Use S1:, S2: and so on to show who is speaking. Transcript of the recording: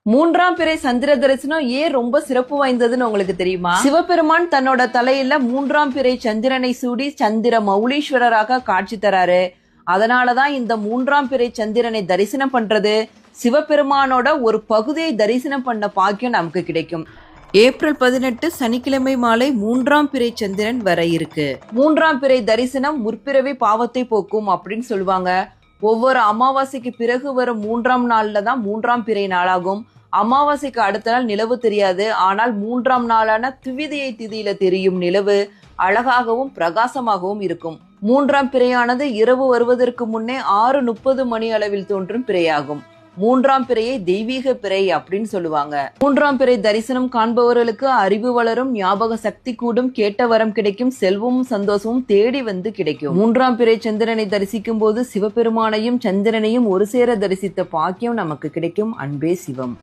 S1: மூன்றாம் பிறை சந்திர தரிசனம் ஏன் ரொம்ப சிறப்பு வாய்ந்ததுன்னு உங்களுக்கு தெரியுமா? சிவபெருமான் தன்னோட தலையில மூன்றாம் பிறை சந்திரனை சூடி சந்திர மௌலீஸ்வரராக காட்சி தராரு. அதனாலதான் இந்த மூன்றாம் பிறை சந்திரனை தரிசனம் பண்றது சிவபெருமானோட ஒரு பகுதியை தரிசனம் பண்ண பாக்கியம் நமக்கு கிடைக்கும். ஏப்ரல் 18 சனிக்கிழமை மாலை மூன்றாம் பிறை சந்திரன் வர இருக்கு. மூன்றாம் பிறை தரிசனம் முற்பிறவி பாவத்தை போக்கும் அப்படின்னு சொல்லுவாங்க. ஒவ்வொரு அமாவாசைக்கு பிறகு வரும் மூன்றாம் நாள்ல தான் மூன்றாம் பிறை நாளாகும். அமாவாசைக்கு அடுத்த நாள் நிலவு தெரியாது. ஆனால் மூன்றாம் நாளான துவிதியை திதியில தெரியும் நிலவு அழகாகவும் பிரகாசமாகவும் இருக்கும். மூன்றாம் பிறையானது இரவு வருவதற்கு முன்னே 6:30 மணி அளவில் தோன்றும் பிறையாகும். மூன்றாம் பிறையை தெய்வீக பிறை அப்படின்னு சொல்லுவாங்க. மூன்றாம் பிறை தரிசனம் காண்பவர்களுக்கு அறிவு வளரும், ஞாபக சக்தி கூடும், கேட்ட வரம் கிடைக்கும், செல்வமும் சந்தோஷமும் தேடி வந்து கிடைக்கும். மூன்றாம் பிறை சந்திரனை தரிசிக்கும் போது சிவபெருமானையும் சந்திரனையும் ஒரு சேர தரிசித்த பாக்கியம் நமக்கு கிடைக்கும். அன்பே சிவம்.